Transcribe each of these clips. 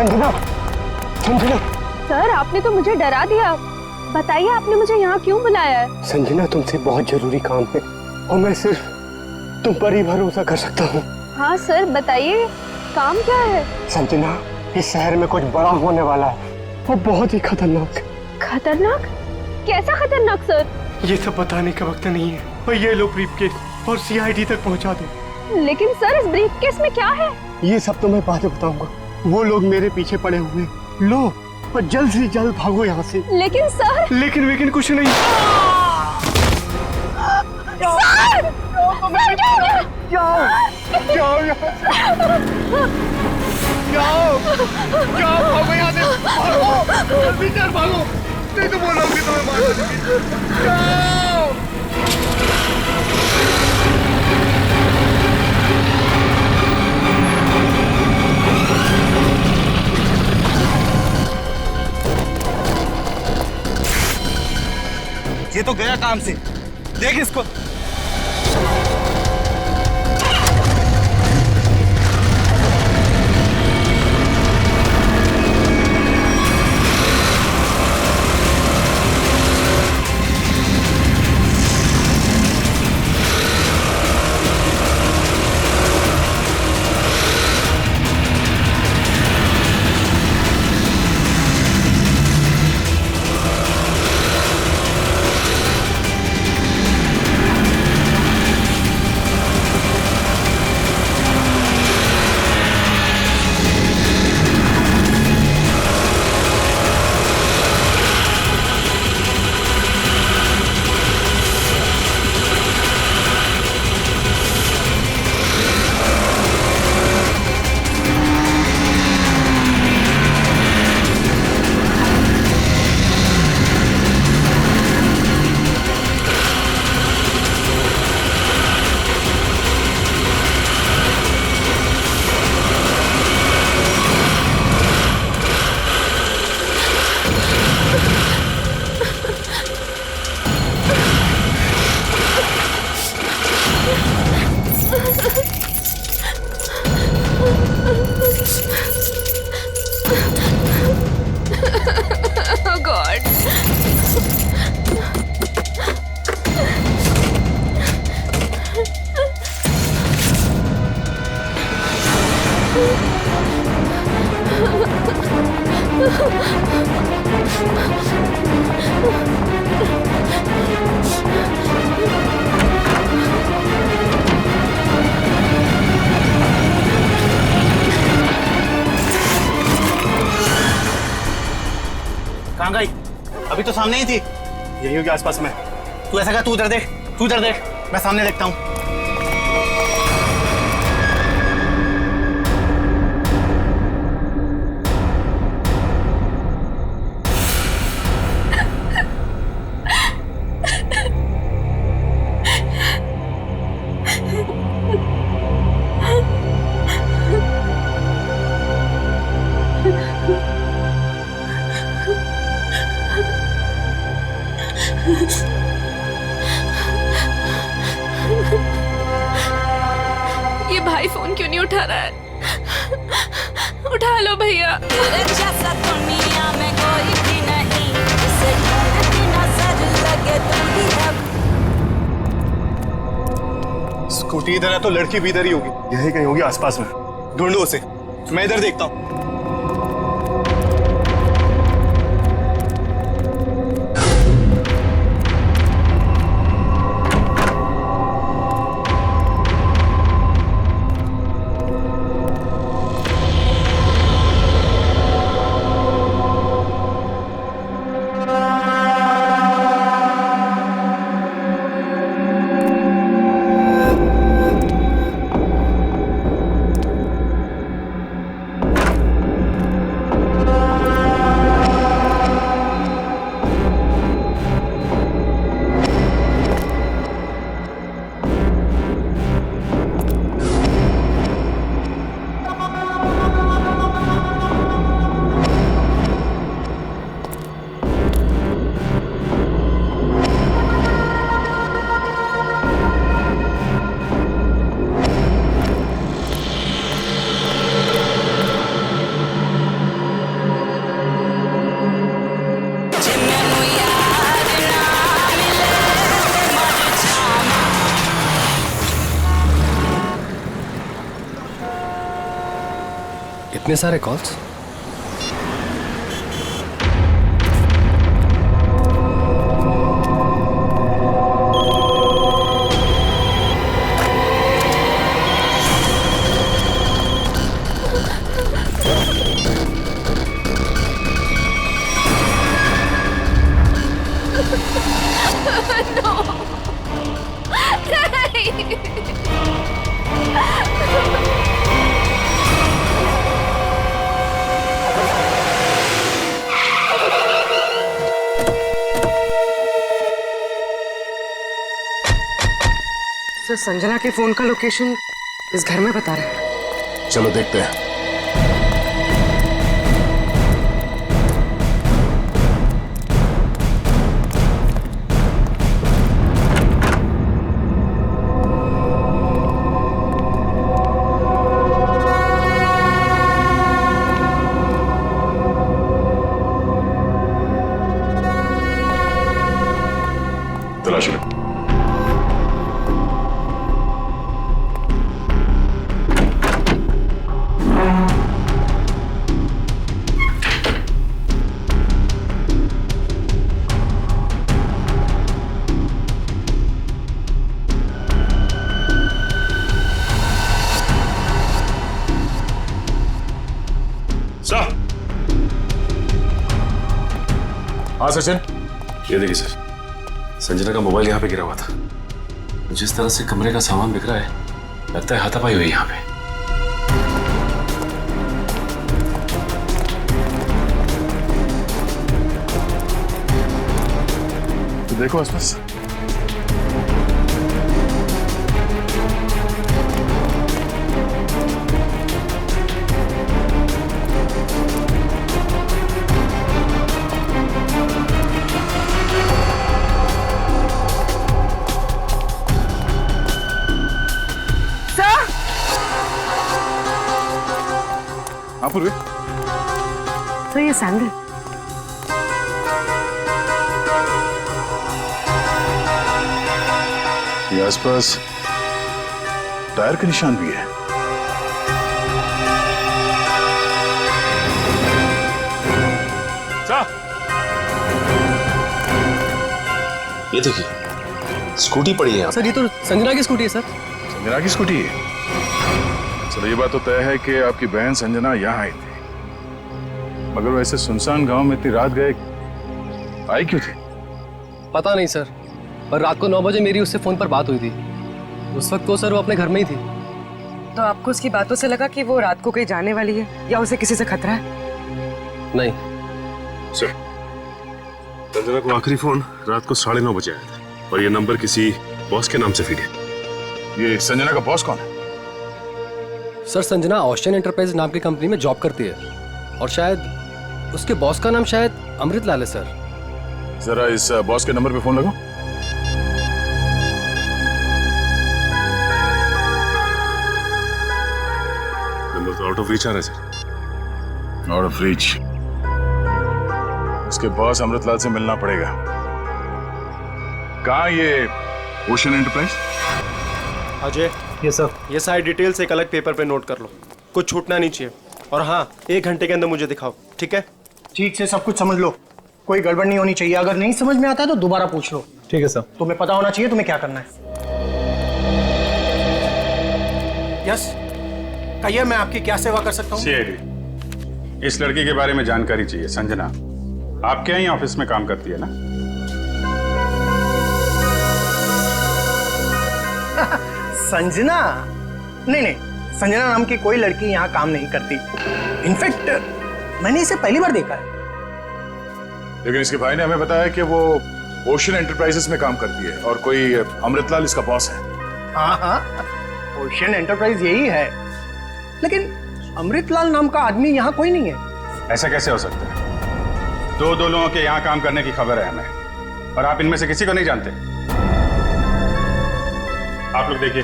Sanjana, Sanjana. Sir आपने तो मुझे डरा दिया। बताइए आपने मुझे यहाँ क्यों बुलाया है? संजना तुमसे बहुत जरूरी काम है और मैं सिर्फ तुम पर ही भरोसा कर सकता हूँ। हाँ सर बताइए, काम क्या है? संजना, इस शहर में कुछ बड़ा होने वाला है और बहुत ही खतरनाक। खतरनाक? कैसा खतरनाक सर? ये सब बताने का वक्त नहीं है और ये लो ब्रीफकेस और सीआईडी तक पहुंचा दो। लेकिन सर इस ब्रीफकेस में क्या है? ये सब तो मैं बाद में बताऊंगा। वो लोग मेरे पीछे पड़े हुए। लो और जल्द से जल्द भागो यहाँ से। लेकिन सर। लेकिन कुछ नहीं। सर! जाओ जाओ जाओ जाओ, भागो यहाँ से, भागो जल्दी चल, भागो नहीं तो वो लोग भी तुम्हें मार देंगे। जाओ। ये तो गया काम से, देख इसको। Oh God. कहाँ गई? अभी तो सामने ही थी। यही होगी आसपास में। तू ऐसा कर, तू उधर देख, तू उधर देख, मैं सामने देखता हूँ। ये भाई फोन क्यों नहीं उठा रहा है? उठा लो भैया। जैसा दुनिया में कोई भी नहीं, जिसे ढूंढती नजर लगे तुम ही अब। स्कूटी इधर है तो लड़की भी इधर ही होगी। यही कहीं होगी आसपास में। ढूंढो उसे, मैं इधर देखता हूँ। इतने सारे कॉल्स? सर, संजना के फोन का लोकेशन इस घर में बता रहा है। चलो देखते हैं। तलाश लो। हाँ सचिन, ये देखिए सर, संजना का मोबाइल यहाँ पे गिरा हुआ था। जिस तरह से कमरे का सामान बिक रहा है, लगता है हाथापाई हुई यहाँ पे। तो देखो आसपास। हाँ पूर्वी, सर ये सैंडल। ये आसपास टायर के निशान भी है। ये देखिए, स्कूटी पड़ी है यहाँ। सर ये तो संजना की स्कूटी है सर। संजना की स्कूटी है? चलो ये बात तो तय है कि आपकी बहन संजना यहाँ आई थी, मगर वैसे सुनसान गांव में इतनी रात गए आई क्यों थी? पता नहीं सर, पर रात को 9 बजे मेरी उससे फोन पर बात हुई थी। उस वक्त तो सर वो अपने घर में ही थी। तो आपको उसकी बातों से लगा कि वो रात को कहीं जाने वाली है या उसे किसी से खतरा है? नहीं सर, संजना को आखिरी फोन रात को 9:30 बजे आया था और ये नंबर किसी बॉस के नाम से फीड है। ये संजना का बॉस कौन है? सर, संजना ऑस्टिन एंटरप्राइज नाम की कंपनी में जॉब करती है और शायद उसके बॉस का नाम शायद अमृत लाल है सर। जरा इस बॉस के नंबर पे फोन लगाओ। नंबर तो आउट ऑफ रीच आ रहा है सर। Out of reach? इसके बॉस अमृतलाल से मिलना पड़ेगा। कहाँ ये ओशन एंटरप्राइज? अजय, ये सर, ये सारी डिटेल्स एक अलग पेपर पे नोट कर लो, कुछ छूटना नहीं चाहिए। और हाँ, 1 घंटे के अंदर मुझे दिखाओ, ठीक है? ठीक से सब कुछ समझ लो, कोई गड़बड़ नहीं होनी चाहिए। अगर नहीं समझ में आता है तो दोबारा पूछ लो। ठीक है सर। तुम्हें पता होना चाहिए तुम्हें क्या करना है। यस, कहिए मैं आपकी क्या सेवा कर सकता हूँ? सीआईडी, इस लड़की के बारे में जानकारी चाहिए। संजना आपके यहाँ ऑफिस में काम करती है ना? संजना? नहीं, संजना नाम की कोई लड़की यहाँ काम नहीं करती। इनफैक्ट मैंने इसे पहली बार देखा है। लेकिन इसके भाई ने हमें बताया कि वो ओशन एंटरप्राइजेस में काम करती है और कोई अमृतलाल इसका बॉस है। हाँ, ओशन एंटरप्राइज यही है, लेकिन अमृतलाल नाम का आदमी यहाँ कोई नहीं है। ऐसा कैसे हो सकता है? दो लोगों के यहाँ काम करने की खबर है हमें, और आप इनमें से किसी को नहीं जानते। आप लोग देखिए,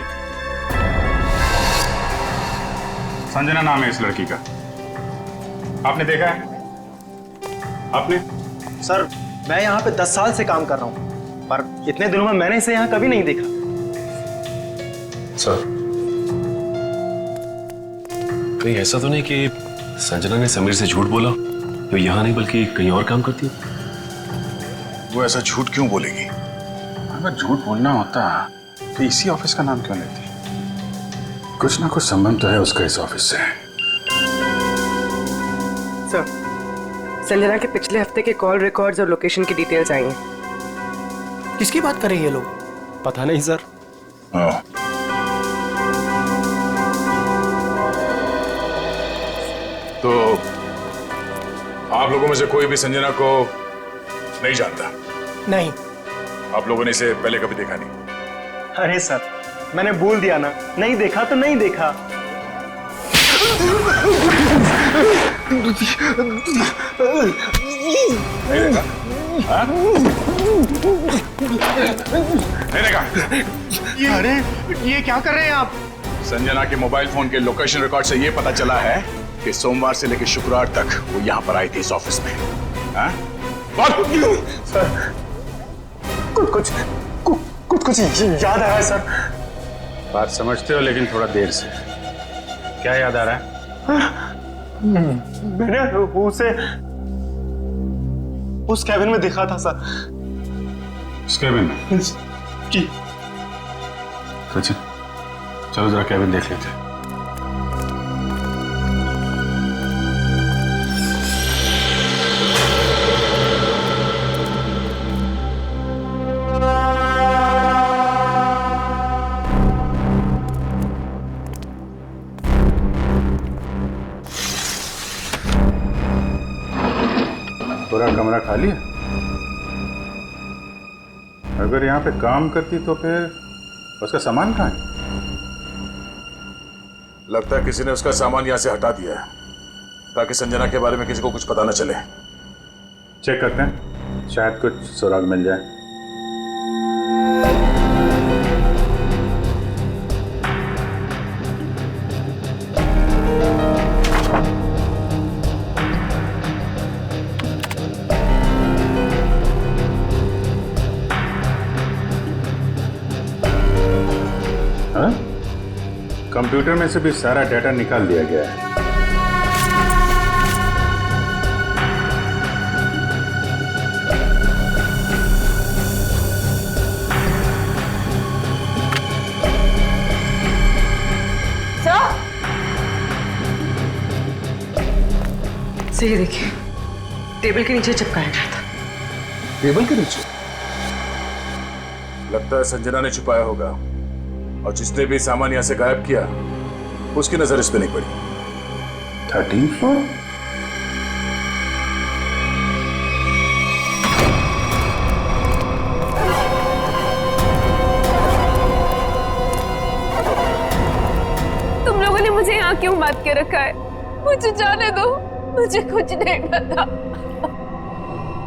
संजना नाम है इस लड़की का। आपने देखा है? आपने? सर, मैं यहाँ पे 10 साल से काम कर रहा हूँ, पर इतने दिनों में मैंने इसे यहाँ कभी नहीं देखा। सर, कहीं ऐसा तो नहीं कि संजना ने समीर से झूठ बोला तो यहाँ नहीं बल्कि कहीं और काम करती है। वो ऐसा झूठ क्यों बोलेगी? अगर झूठ बोलना होता तो इसी ऑफिस का नाम क्यों लेती? कुछ ना कुछ संबंध तो है उसका इस ऑफिस से। सर, संजना के पिछले हफ्ते के कॉल रिकॉर्ड्स और लोकेशन की डिटेल्स आई हैं। किसकी बात कर रहे हैं ये लोग? पता नहीं सर। तो आप लोगों में से कोई भी संजना को नहीं जानता? नहीं। आप लोगों ने इसे पहले कभी देखा नहीं? अरे सर, मैंने बोल दिया ना, नहीं देखा तो नहीं देखा। नहीं देखा? हाँ? नहीं देखा? अरे ये क्या कर रहे हैं आप? संजना के मोबाइल फोन के लोकेशन रिकॉर्ड से ये पता चला है कि सोमवार से लेकर शुक्रवार तक वो यहाँ पर आई थी इस ऑफिस में। हाँ? सर, कुछ याद आ रहा है सर। बात समझते हो लेकिन थोड़ा देर से। क्या याद आ रहा है? मैंने उसे उस कैबिन में देखा था सर। उस कैबिन में? जी। सचिन, चलो जरा कैबिन देख लेते हैं। पूरा कमरा खाली है? अगर यहाँ पे काम करती तो फिर उसका सामान कहाँ है? लगता है किसी ने उसका सामान यहाँ से हटा दिया है ताकि संजना के बारे में किसी को कुछ पता न चले। चेक करते हैं, शायद कुछ सुराग मिल जाए। कंप्यूटर में से भी सारा डाटा निकाल दिया गया है। सही देखिए, टेबल के नीचे चिपकाया गया था। टेबल के नीचे? लगता है संजना ने छुपाया होगा और जिसने भी सामान यहां से गायब किया उसकी नजर इस पे नहीं पड़ी। 13th floor? तुम लोगों ने मुझे यहाँ क्यों बात के रखा है? मुझे जाने दो, मुझे कुछ नहीं पता।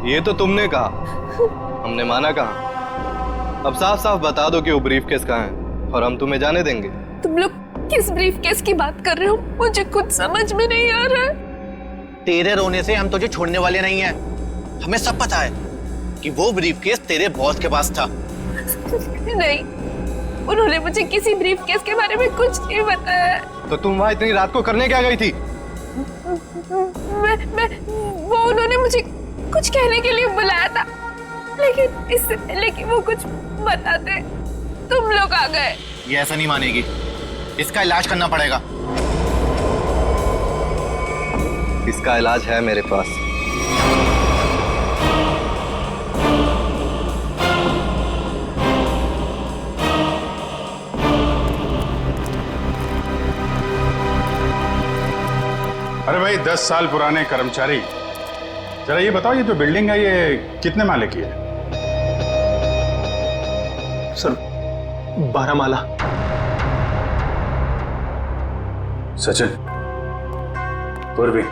ये तो तुमने कहा, हमने माना कहा। अब साफ साफ बता दो कि वो ब्रीफकेस कहाँ है और हम तुम्हें जाने देंगे। तुम लोग किस ब्रीफकेस की बात कर रहे हो? मुझे कुछ समझ में नहीं आ रहा है। तेरे रोने से हम तुझे छोड़ने वाले नहीं हैं। हमें सब पता है कि वो ब्रीफकेस तेरे बॉस के पास था। नहीं, उन्होंने मुझे किसी ब्रीफकेस के बारे में कुछ नहीं बताया। तो तुम वहां इतनी रात को करने क्या गई थी? वो उन्होंने मुझे कुछ कहने के लिए बुलाया था, लेकिन इससे पहले कि वो कुछ बताते तुम लोग आ गए। ये ऐसा नहीं मानेगी, इसका इलाज करना पड़ेगा। इसका इलाज है मेरे पास। अरे भाई 10 साल पुराने कर्मचारी, जरा ये बताओ, ये जो बिल्डिंग है ये कितने माले की है? सर 12 माला। सचिन, पूर्वी,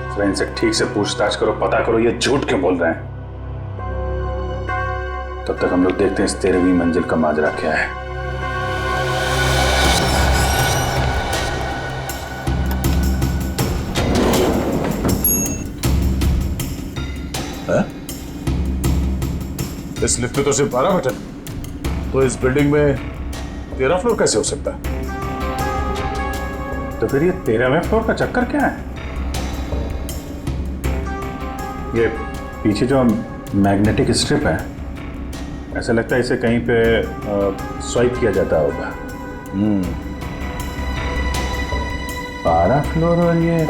जरा इनसे ठीक से पूछताछ करो, पता करो ये झूठ क्यों बोल रहे हैं। तब तक हम लोग देखते हैं इस 13वीं मंजिल का माजरा क्या है। इस लिफ्ट में तो सिर्फ 12 बटन, तो इस बिल्डिंग में 13 फ्लोर कैसे हो सकता है? तो फिर ये 13वें फ्लोर का चक्कर क्या है? ये पीछे जो मैग्नेटिक स्ट्रिप है, ऐसा लगता है इसे कहीं पे स्वाइप किया जाता होगा। 12 फ्लोर और ये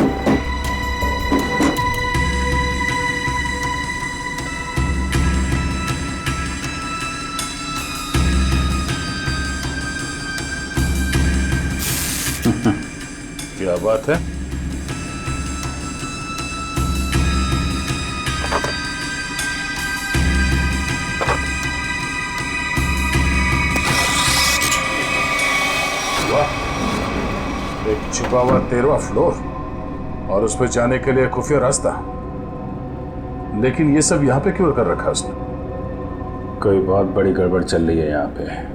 क्या बात है? वाह, एक छिपा हुआ 13वां फ्लोर और उस पर जाने के लिए खुफिया रास्ता। लेकिन ये सब यहाँ पे क्यों कर रखा उसने? कोई बहुत बड़ी गड़बड़ चल रही है यहाँ पे।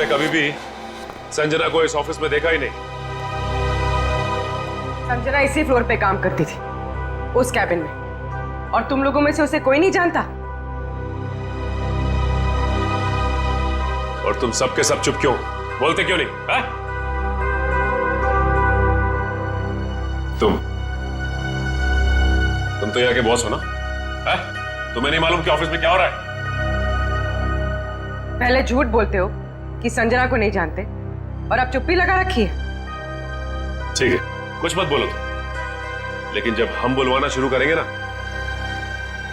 कभी भी संजना को इस ऑफिस में देखा ही नहीं। संजना इसी फ्लोर पे काम करती थी, उस कैबिन में, और तुम लोगों में से उसे कोई नहीं जानता। और तुम सबके सब चुप क्यों? बोलते क्यों नहीं? हा? तुम तो यहाँ के बॉस हो ना? हा? तुम्हें नहीं मालूम कि ऑफिस में क्या हो रहा है? पहले झूठ बोलते हो कि संजना को नहीं जानते, और अब चुप्पी लगा रखी है। ठीक है, कुछ मत बोलो तुम, लेकिन जब हम बुलवाना शुरू करेंगे ना,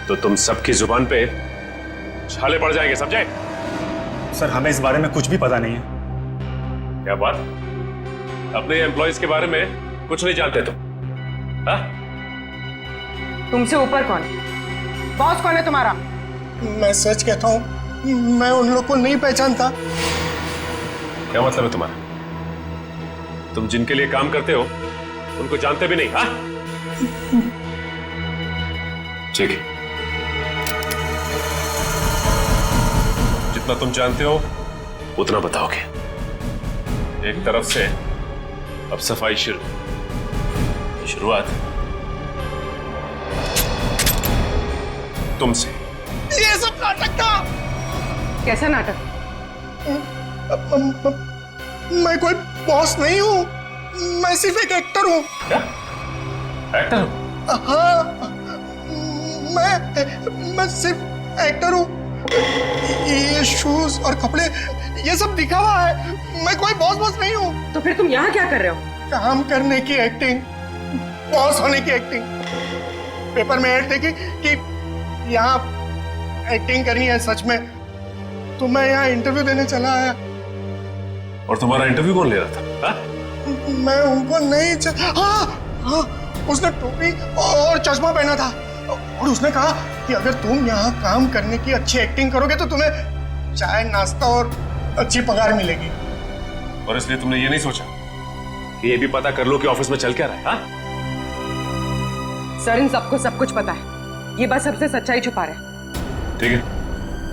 तो तुम सबकी जुबान पे छाले पड़ जाएंगे, समझे? सर, हमें इस बारे में कुछ भी पता नहीं है। क्या बात? अपने एम्प्लॉइज के बारे में कुछ नहीं जानते तुम? हाँ? तुमसे ऊपर कौन? बॉस कौन है तुम्हारा? मैं सच कहता हूँ, मैं उन लोग को नहीं पहचानता। क्या मतलब है तुम्हारा? तुम जिनके लिए काम करते हो उनको जानते भी नहीं? हाँ? ठीक है, जितना तुम जानते हो उतना बताओगे। एक तरफ से अब सफाई शुरुआत तुमसे। ये सब नाटक था। कैसा नाटक? मैं कोई बॉस नहीं हूँ, मैं सिर्फ एक एक्टर हूँ। क्या? एक्टर हो? हाँ, मैं सिर्फ एक्टर हूँ। ये शूज और कपड़े ये सब दिखावा है, मैं कोई बॉस नहीं हूँ। तो फिर तुम यहाँ क्या कर रहे हो? काम करने की एक्टिंग, बॉस होने की एक्टिंग। पेपर में ऐड देखी कि यहाँ एक्टिंग करनी है सच में, तो मैं यहाँ इंटरव्यू देने चला आया। और तुम्हारा इंटरव्यू कौन ले रहा था? हा? मैं उनको नहीं हाँ, उसने टोपी और चश्मा पहना था, और उसने कहा कि अगर तुम यहाँ काम करने की अच्छी एक्टिंग करोगे तो तुम्हें चाय, नाश्ता और अच्छी पगार मिलेगी। और इसलिए तुमने ये नहीं सोचा कि ये भी पता कर लो कि ऑफिस में चल क्या रहा है? हा? सर, इन सबको सब कुछ पता है, ये बस सबसे सच्चाई छुपा रहे हैं। ठीक है,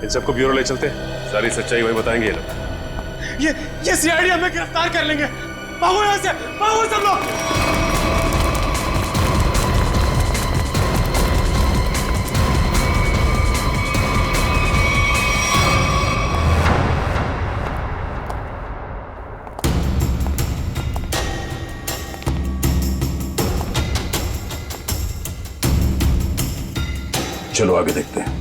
इन सबको ब्यूरो ले चलते, सारी सच्चाई वही बताएंगे ये लोग। ये सीआईडी हमें गिरफ्तार कर लेंगे। भागो यहाँ से, भागो सब लोग। चलो आगे देखते हैं।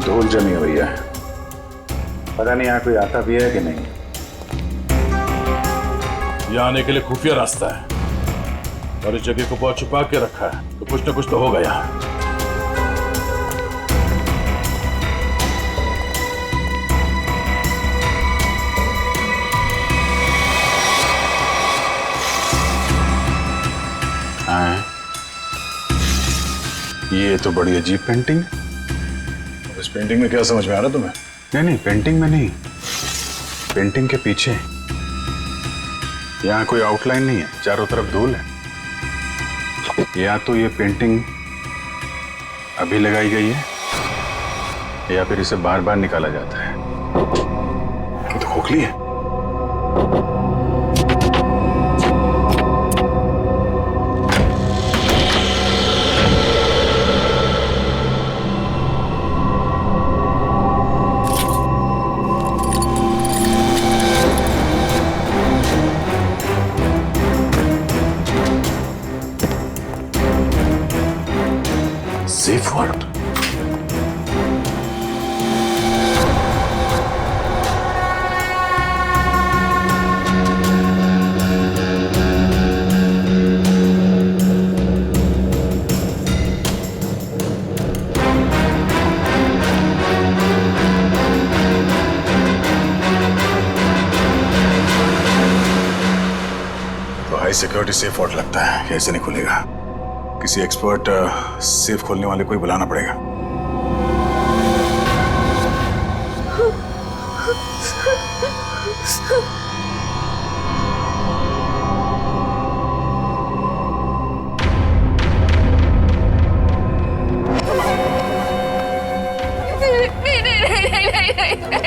धूल जमी हुई है, पता नहीं यहाँ कोई आता भी है कि नहीं। यहाँ आने के लिए खुफिया रास्ता है, और इस जगह को बहुत छुपा के रखा है, तो कुछ ना कुछ तो होगा यहाँ। ये तो बड़ी अजीब पेंटिंग है। इस पेंटिंग में क्या समझ में आ रहा तुम्हें? नहीं नहीं, पेंटिंग में नहीं, पेंटिंग के पीछे। यहाँ कोई आउटलाइन नहीं है, चारों तरफ धूल है। या तो ये पेंटिंग अभी लगाई गई है या फिर इसे बार बार निकाला जाता है। ये तो खोखली है। Safe word. तो हाई सिक्योरिटी सेफ वर्ड लगता है, कैसे नहीं खुलेगा? किसी एक्सपर्ट सेफ खोलने वाले को ही बुलाना पड़ेगा।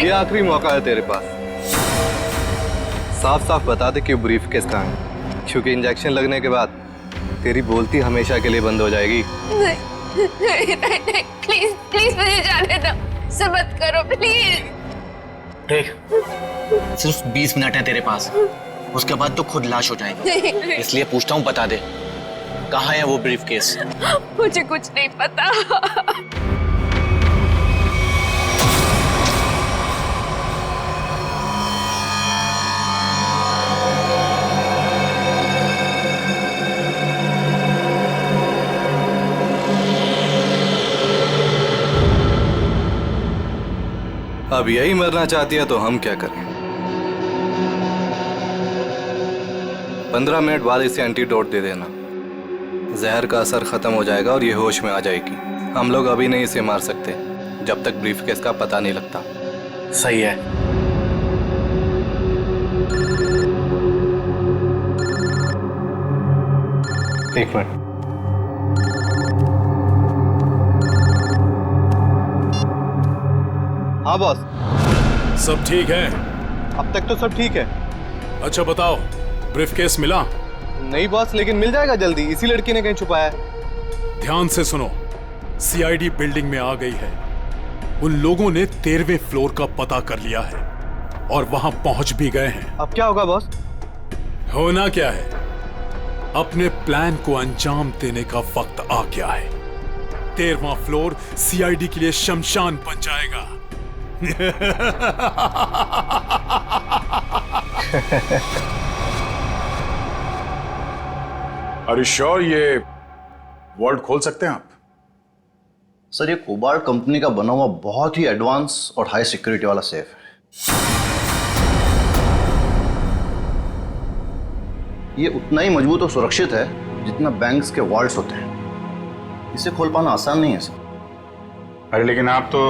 ये आखिरी मौका है तेरे पास। साफ साफ बता दे कि ब्रीफकेस कहाँ है, क्योंकि इंजेक्शन लगने के बाद तेरी बोलती हमेशा के लिए बंद हो जाएगी। नहीं, प्लीज प्लीज मुझे जाने दो, ऐसा मत करो प्लीज। देख, सिर्फ 20 मिनट है तेरे पास, उसके बाद तो खुद लाश हो जाएगी। इसलिए पूछता हूँ, बता दे कहाँ है वो ब्रीफकेस? मुझे कुछ नहीं पता। अब यही मरना चाहती है तो हम क्या करें? 15 मिनट बाद इसे एंटीडोट दे देना, जहर का असर खत्म हो जाएगा और ये होश में आ जाएगी। हम लोग अभी नहीं इसे मार सकते जब तक ब्रीफकेस का पता नहीं लगता। सही है। एक मिनट। हाँ बॉस। सब ठीक है? अब तक तो सब ठीक है। अच्छा बताओ, ब्रीफकेस मिला? नहीं बॉस, लेकिन मिल जाएगा जल्दी, इसी लड़की ने कहीं छुपाया है। ध्यान से सुनो, सीआईडी बिल्डिंग में आ गई है। उन लोगों ने 13वें फ्लोर का पता कर लिया है और वहां पहुंच भी गए हैं। अब क्या होगा बॉस? होना क्या है, अपने प्लान को अंजाम देने का वक्त आ गया है। 13वां फ्लोर सीआईडी के लिए शमशान बन जाएगा। अरे श्योर ये वर्ल्ड खोल सकते हैं आप? सर, ये कोबाल्ट कंपनी का बना हुआ बहुत ही एडवांस और हाई सिक्योरिटी वाला सेफ है। ये उतना ही मजबूत और सुरक्षित है जितना बैंक्स के वॉल्ट्स होते हैं। इसे खोल पाना आसान नहीं है सर। अरे लेकिन आप तो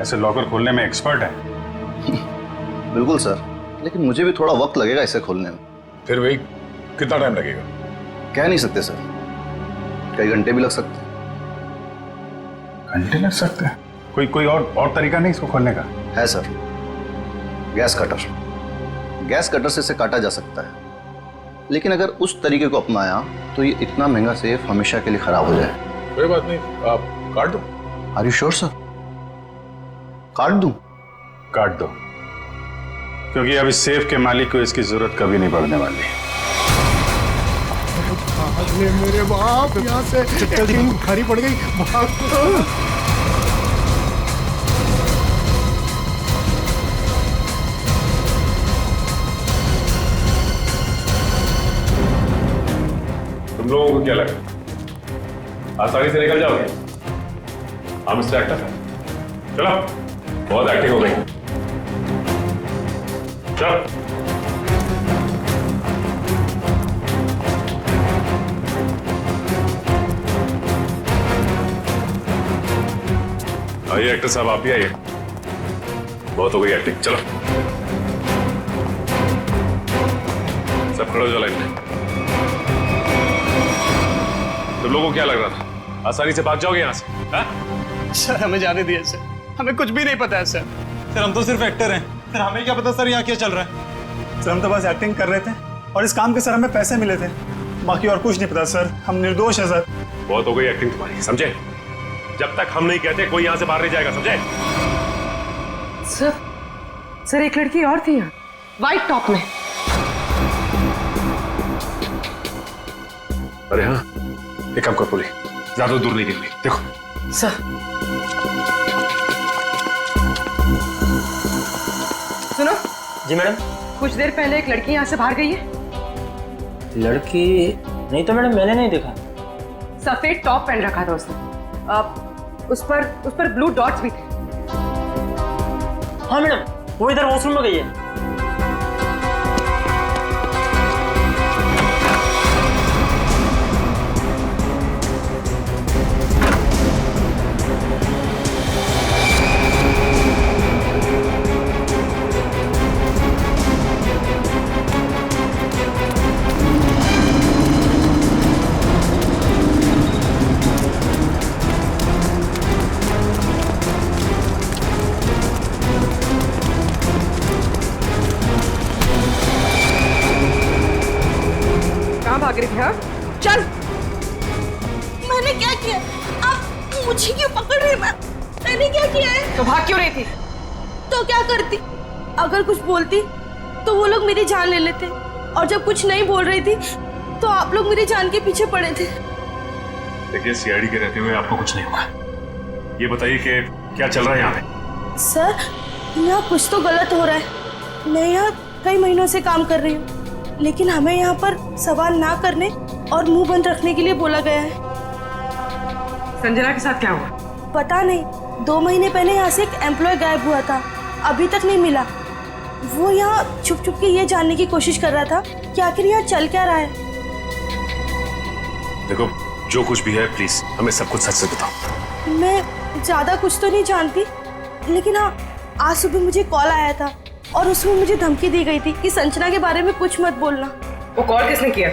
ऐसे लॉकर खोलने में एक्सपर्ट हैं। बिल्कुल सर, लेकिन मुझे भी थोड़ा वक्त लगेगा इसे खोलने में। फिर भाई कितना टाइम लगेगा? कह नहीं सकते सर, कई घंटे भी लग सकते हैं। घंटे लग सकते हैं? कोई और तरीका नहीं इसको खोलने का? है sir, gas cutter. Gas cutter से इसे काटा जा सकता है, लेकिन अगर उस तरीके को अपनाया तो ये इतना महंगा सेफ हमेशा के लिए खराब हो जाए। कोई बात नहीं, आप काट दो। Are you sure sir? काट दूं? काट दो, क्योंकि अब इस सेफ के मालिक को इसकी जरूरत कभी नहीं पड़ने वाली। मेरे बाप, यहाँ से खड़ी पड़ गई। तुम लोगों को क्या लगा आसानी से निकल जाओगे? हम मिस्टर एक्टर हैं, चलो, बहुत एक्टिंग हो गई, चलो। आइए एक्टर साहब, आप भी आइए। बहुत हो गई एक्टिंग, चलो सब खड़े हो जाओ लाइन में। तुम लोगों को क्या लग रहा था आसानी से भाग जाओगे यहाँ से? हाँ? सर हमें जाने दिए सर, हमें कुछ भी नहीं पता है सर। सर हम तो सिर्फ एक्टर हैं सर, हमें क्या पता सर यहाँ क्या चल रहा है। सर हम तो बस एक्टिंग कर रहे थे और इस काम के सर हमें पैसे मिले थे, बाकी और कुछ नहीं पता सर। हम निर्दोष है सर। बहुत हो गई एक्टिंग तुम्हारी, समझे? जब तक हम नहीं कहते कोई यहाँ से बाहर नहीं जाएगा, समझे? सर एक लड़की और थी यहाँ, व्हाइट टॉप में। अरे हाँ, एक काम कर पूरी, ज्यादा दूर नहीं गिरनी। देखो सर सुनो। जी मैडम। कुछ देर पहले एक लड़की यहाँ से बाहर गई है। लड़की नहीं तो मैडम, मैंने नहीं देखा। सफेद टॉप पहन रखा था उसने, उस पर ब्लू डॉट्स भी थे। हाँ मैडम, वो इधर वॉशरूम में गई है। भाग रही थी? हाँ चल। मैंने क्या किया? आप मुझे क्यों पकड़ रहे? मैंने क्या किया है? तो भाग क्यों रही थी? तो क्या करती? अगर कुछ बोलती तो वो लोग मेरी जान ले लेते, और जब कुछ नहीं बोल रही थी तो आप लोग मेरी जान के पीछे पड़े थे। देखिए सीआईडी के रहते हुए आपको कुछ नहीं हुआ। ये बताइए कि क्या चल रहा है यहाँ पे? सर यहाँ कुछ तो गलत हो रहा है। मैं यहाँ कई महीनों से काम कर रही हूँ, लेकिन हमें यहाँ पर सवाल ना करने और मुंह बंद रखने के लिए बोला गया है। संजना के साथ क्या हुआ? पता नहीं, 2 महीने पहले यहाँ से एक एम्प्लॉय गायब हुआ था, अभी तक नहीं मिला। वो यहाँ छुप छुप के ये जानने की कोशिश कर रहा था कि आखिर यहाँ चल क्या रहा है। देखो जो कुछ भी है प्लीज हमें सब कुछ सच से बताओ। मैं ज्यादा कुछ तो नहीं जानती, लेकिन हाँ आज सुबह मुझे कॉल आया था और उसमें मुझे धमकी दी गई थी कि संजना के बारे में कुछ मत बोलना। वो कॉल किसने किया?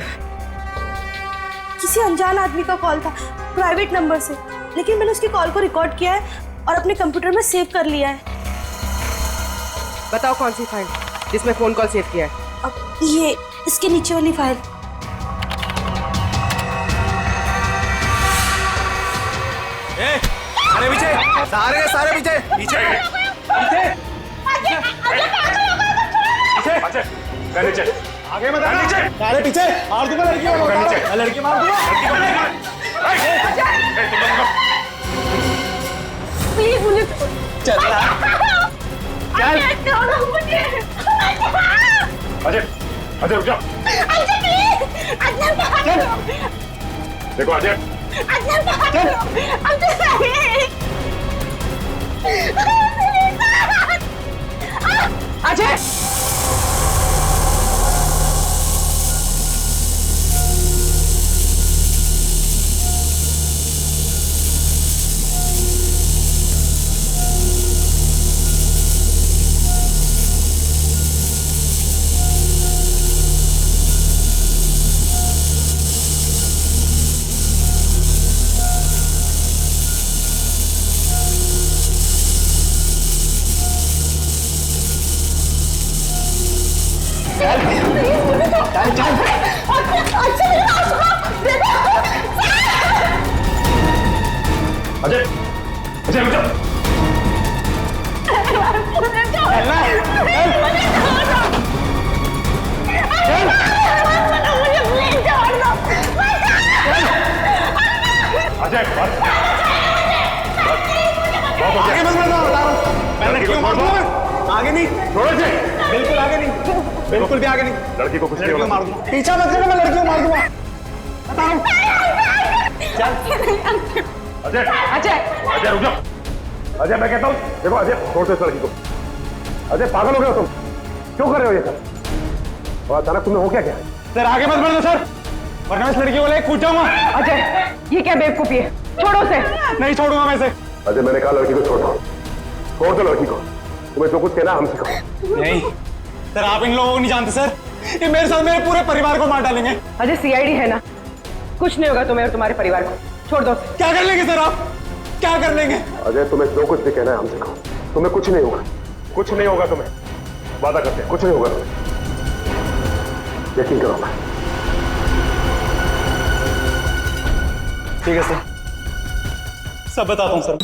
किसी अनजान आदमी का कॉल था, प्राइवेट नंबर से, लेकिन मैंने उसकी कॉल को रिकॉर्ड किया है और अपने कंप्यूटर में सेव कर लिया है। बताओ कौन सी फाइल जिसमें फोन कॉल सेव किया है? अब ये इसके नीचे वाली फाइल। अरे पीछे, सारे पीछे पीछे नीचे आगे मत आना, नीचे सारे पीछे। मार दूंगा लड़की को, लड़की मार दूंगा। प्लीज मुझे चल अजय अजय रुक जाओ। देखो अजय अजय अजय अजय रुक जाओ। अजय आगे मत बढ़ो, बता रहा हूँ। मैं लड़की को मार दूंगा। आगे नहीं, बिल्कुल आगे नहीं, बिल्कुल भी आगे नहीं। लड़की को कुछ नहीं होगा। मार दूंगा। पीछा मत करना, मैं लड़की को मार दूंगा। बता रहा हूँ। अजय अजय अजय रुक जाओ। अजय मैं कहता हूँ, देखो अजय छोड़ दो इस लड़की को। अजय पागल हो गए हो तुम? क्यों कर रहे हो ये सब? और अचानक तुम्हें हो क्या क्या? सर आगे मत बढ़ो सर, वरना इस लड़की को लेकर कूद जाऊंगा। अजय ये क्या बेवकूफी है? छोड़ो उसे। नहीं छोड़ूंगा मैं इसे। अजय मैंने कहा लड़की को छोड़ दो लड़की को। तुम्हें जो कुछ कहना हमसे कहो। नहीं सर, आप इन लोगों को नहीं जानते सर, ये मेरे साथ मेरे पूरे परिवार को मार डालेंगे। अजय सीआईडी है ना, कुछ नहीं होगा तुम्हें और तुम्हारे परिवार को, छोड़ दो। क्या कर लेंगे सर आप, क्या कर लेंगे? अजय तुम्हें जो कुछ भी कहना है हमसे कहो, तुम्हें कुछ नहीं होगा, कुछ नहीं होगा तुम्हें, वादा करते हैं कुछ नहीं होगा तुम्हें, यकीन करो। मैं ठीक है सर, सब बताता हूँ सर।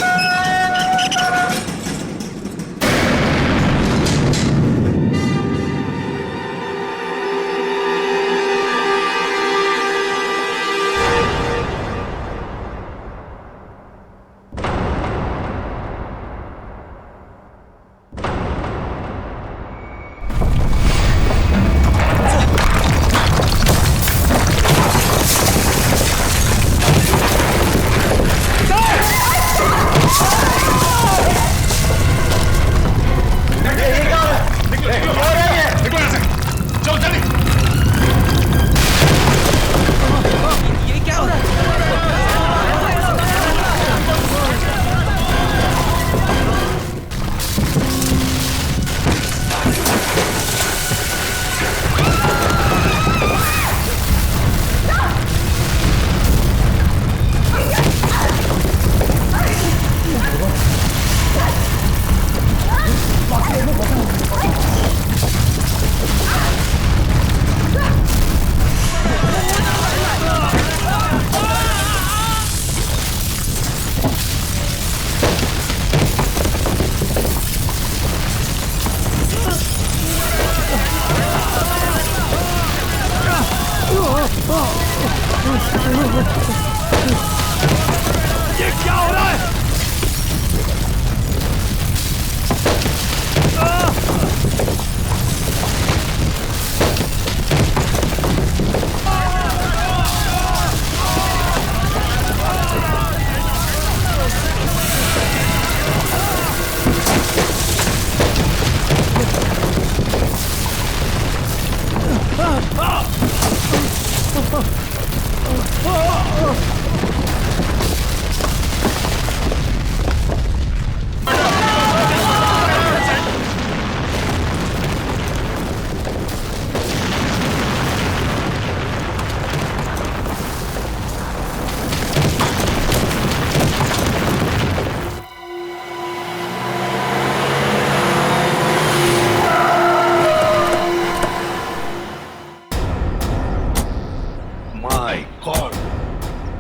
ये क्या हो रहा है?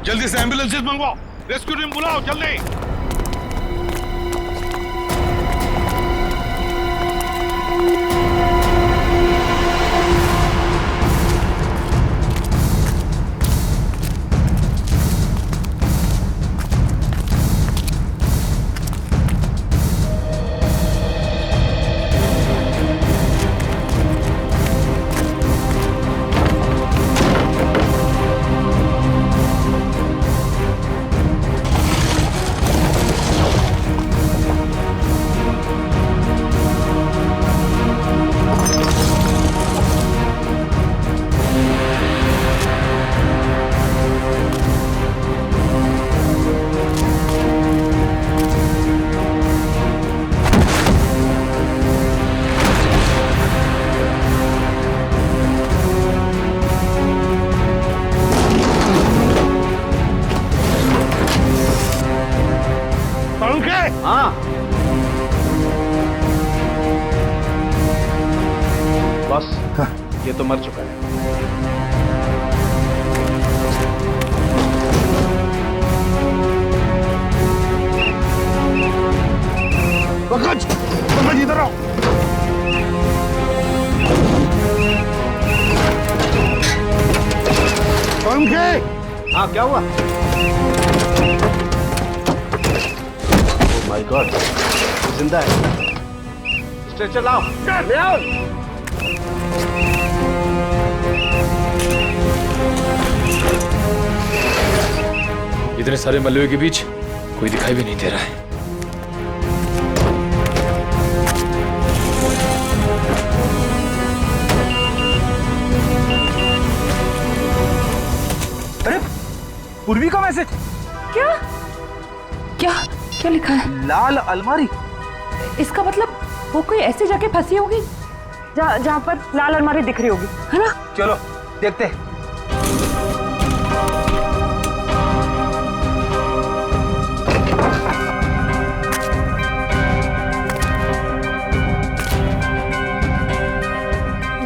जल्दी से एम्बुलेंसेस मंगवाओ, रेस्क्यू टीम बुलाओ जल्दी। हाँ बस, ये तो मर चुका है। पंकज इधर आओ। हाँ क्या हुआ? माय गॉड, जिंदा है। स्ट्रेचर लाओ। ले आओ। इतने सारे मलबे के बीच कोई दिखाई भी नहीं दे रहा है। अरे पूर्वी का मैसेज। क्या क्या क्या लिखा है? लाल अलमारी। इसका मतलब वो कोई ऐसी जगह फंसी होगी जहाँ पर लाल अलमारी दिख रही होगी, है ना? चलो देखते हैं।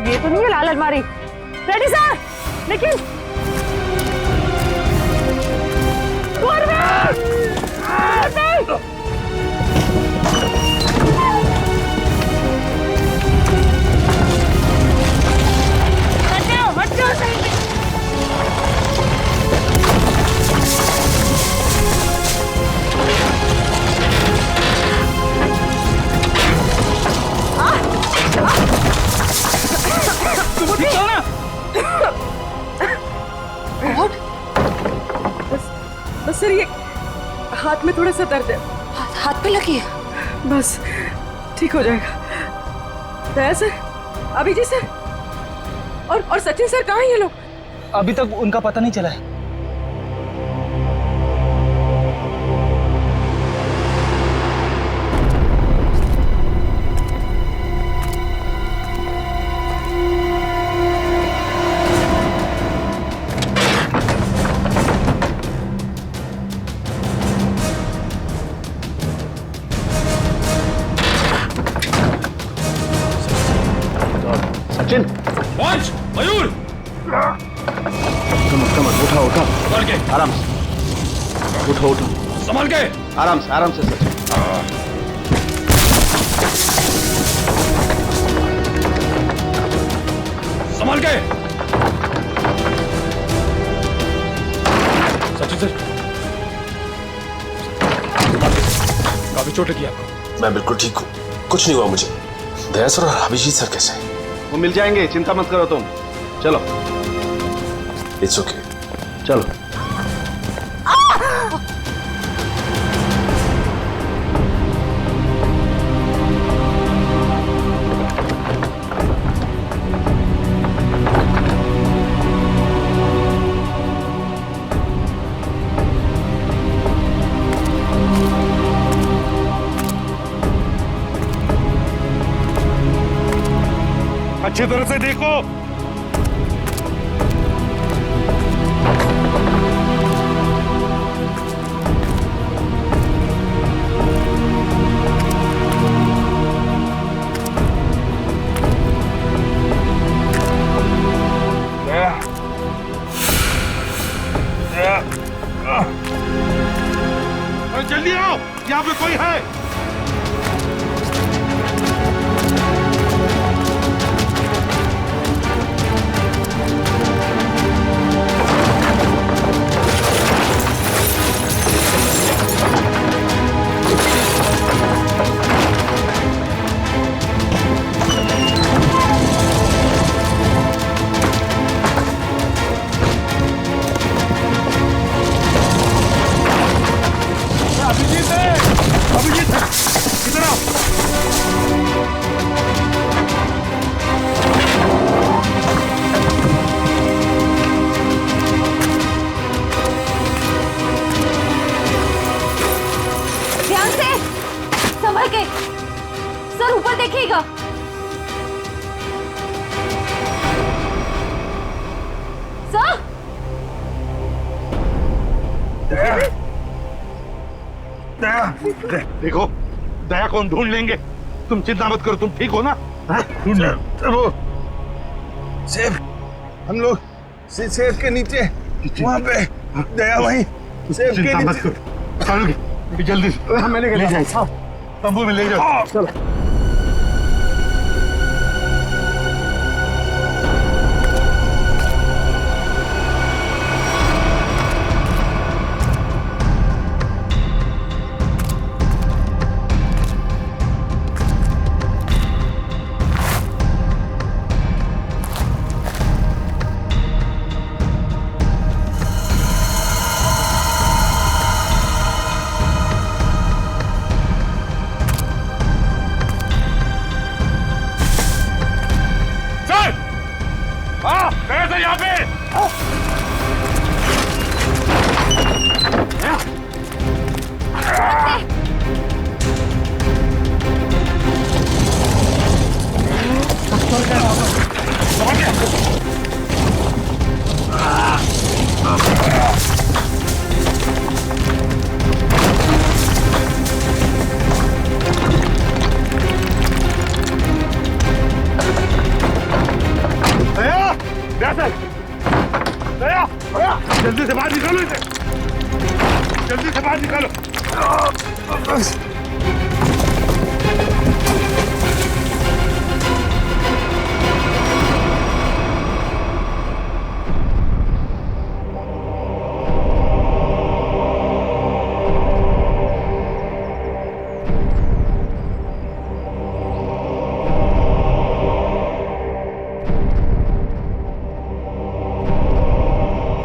ये तो नहीं है लाल अलमारी। रेडी सर, लेकिन बस सर, ये हाथ में थोड़ा सा दर्द है। हाथ पे लगी है? बस ठीक हो जाएगा। दया सर, अभिजीत सर और सचिन सर कहाँ हैं ये लोग? अभी तक उनका पता नहीं चला है। सचिन, पंच, मयूर, कमर उठा उठा, संभाल के, आराम से उठो उठो, संभाल के, आराम से सचिन। संभाल के। सचिन सर, काफी चोट लगी आपको। मैं बिल्कुल ठीक हूँ, कुछ नहीं हुआ मुझे। दया सर और अभिजीत सर कैसे हैं? वो मिल जाएंगे, चिंता मत करो तुम। चलो। इट्स ओके, चलो। अच्छी तरह से देखो। जल्दी आओ, यहाँ पे कोई है। अभिजीत इधर आओ। ध्यान से, संभल के। सर ऊपर देखिएगा। सर, देखो, दया को हम ढूंढ लेंगे, तुम चिंता मत करो। तुम ठीक हो ना? वो सेफ, हम लोग सेफ के नीचे वहाँ पे दया वहीं सेफ के नीचे। जल्दी मैंने ले जाए तंबू में ले जाओ। चलो।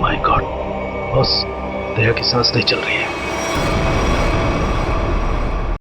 माय गॉड बॉस, दया की सांस नहीं चल रही है।